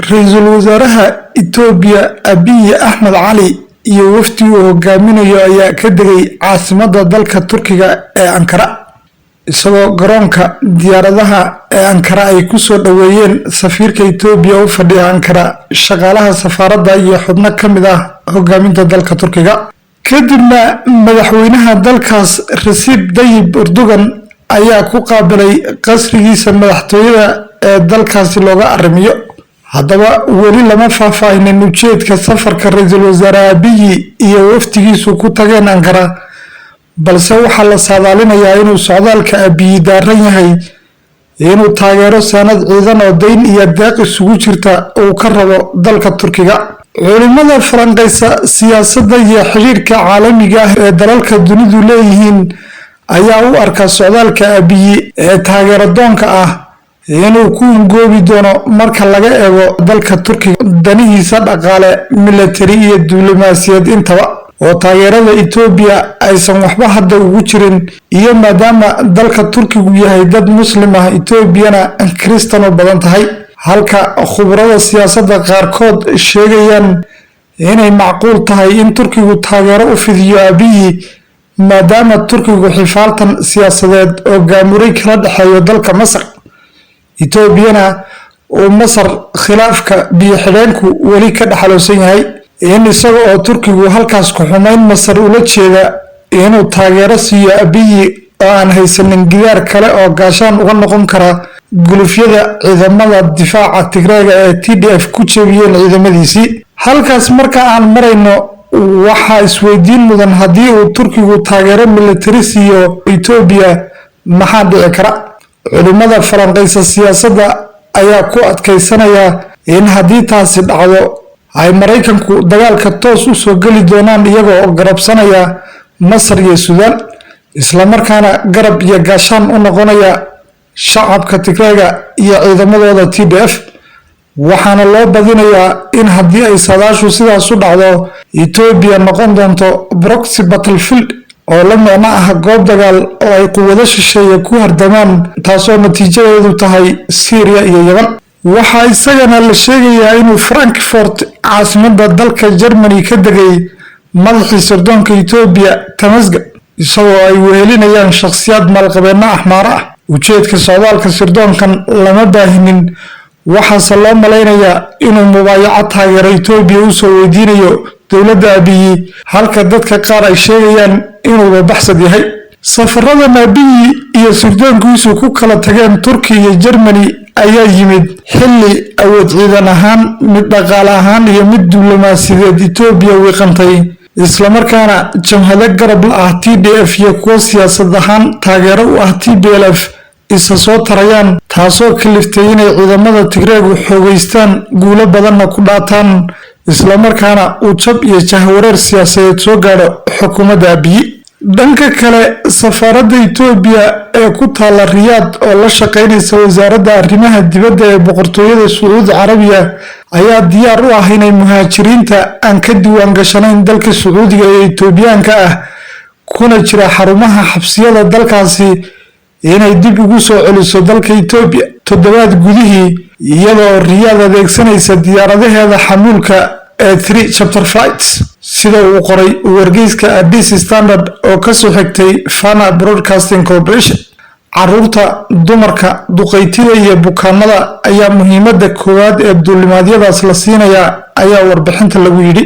Ra'iisul Wasaaraha Itoobiya Abiy Ahmed Cali iyo wafdi uu hogaaminayo ayaa ka degay caasimadda dalka Turkiga ee Ankara isagoo garoonka diyaaradaha ee Ankara ay ku soo dhaweeyeen safiirka Itoobiya u fadhiya Ankara shaqaalaha safaaradda iyo xubno ka mid ah hogaaminta dalka Turkiga. kadibna madaxweynaha dalkaas Recep Tayyip Erdogan ayaa ku qaabilay qasrigiisa madaxtooyada ee dalkaasi looga arrimiyo. haddaba weli lama faahfaahinin ujeedka safarka ra'iisul wasaare Abiy iyo wafdigiisu ku tageen Ankara, balse waxaa la saadaalinayaa inuu socdaalka Abiy daaran yahay inuu taageero sanad ciidan oo dayn iyo deeq isugu jirta uu ka rabo dalka Turkiga. culimada falanqeysa siyaasadda iyo xiriirka caalamiga ah ee dalalka dunidu leeyihiin ayaa u arka socdaalka Abiy ee taageero doonka ah inuu ku ngoobi doono marka laga eego dalka Turkiga danihiisa dhaqaale, military iyo diblomaasiyad intaba, oo taageerada Itoobiya aysan waxba hadda ugu jirin, iyo maadaama dalka Turkigu yahay dad muslim ah Itoobiyana Kiristano badan tahay, halka khubarada siyaasadda qaarkood sheegayaan inay macquul tahay in Turkigu taageero u fidiyo Abiy maadaama Turkigu xifaaltan siyaasadeed oo gaamuray kala dhexeeyo dalka Masar. Itoobiyana oo Masar khilaafka biyo xidheenku weli ka dhaxaloosan yahay, in isaga oo Turkigu halkaas ku xumayn Masar ula jeeda inuu taageero siiyo Abiy oo aan haysanin gidaar kale oo gaashaan uga noqon kara gulufyada ciidamada difaaca Tigreega ee TDF ku jebiyeen ciidamadiisii. halkaas marka aan marayno waxaa isweydiin mudan haddii uu Turkigu taageero military siiyo Itoobiya maxaa dhici kara. culimada falanqeysa siyaasadda ayaa ku adkeysanaya in haddii taasi dhacdo ay Mareykanku dagaalka toos u soo gali doonaan iyagoo garabsanaya Masar iyo Suudaan, isla markaana garab iyo gaashaan u noqonaya shacabka Tigreega iyo ciidamadooda TDF. waxaana loo badinayaa in haddii ay saadaashu sidaas u dhacdo Itoobiya noqon doonto proxy battlefield oo la macno ah goob dagaal oo ay quwado shisheeye ku hardamaan, taasoo natiijadeedu tahay Syria iyo Yemen. waxaa isagana la sheegayaa inuu Frankfurt caasimadda dalka Germany ka degay madaxii sirdoonka Itoobiya Tamasga, isagoo ay wehelinayaan shakhsiyaad maalqabeeno axmaaro ah. ujeedka socdaalka sirdoonkan lama baahinin, waxaase loo malaynayaa inuu mubaayaco taageero Itoobiya u soo weydiinayo dowladda Abiy, halka dadka qaar ay sheegayaan inuu baxsad yahay. safaradan Abiy iyo sirdoonkiisu ku kala tageen Turkiga iyo Germany ayaa yimid xilli awood ciidan ahaan, mid dhaqaale ahaan iyo mid diblomaasiyadeed Itoobiya wiiqantay, isla markaana jamhado garab la ah TDF iyo kuwo siyaasad ahaan taageero u ah TPLF isa soo tarayaan, taasoo kaliftay inay ciidamada Tigreegu xoogeystaan, guulo badanna ku dhaataan, isla markaana uu jab iyo jahwareer siyaasadeed soo gaadho xukuumadda Abiy. dhanka kale, safaaradda Itoobiya ee ku taala Riyadh oo la shaqeynaysa wasaaradda arrimaha dibadda ee boqortooyada Sacuudi Carabiya ayaa diyaar u ah inay muhaajiriinta aan ka diiwaan gashanayn dalka Sacuudiga ee Itoobiyaanka ah kuna jira xarumaha xabsiyada dalkaasi inay dib ugu soo celiso dalka Itoobiya toddobaad gudihii, iyadoo Riyadh adeegsanaysa diyaaradaheeda xamuulka ee 3 Chapter Flights, sida uu qoray wargeyska Addis Standard oo ka soo xigtay Fana Broadcasting Corporation. caruurta, dumarka, duqeytida iyo bukaanada ayaa muhiimadda koowaad ee duulimaadyadaas la siinayaa, ayaa warbixinta lagu yidhi.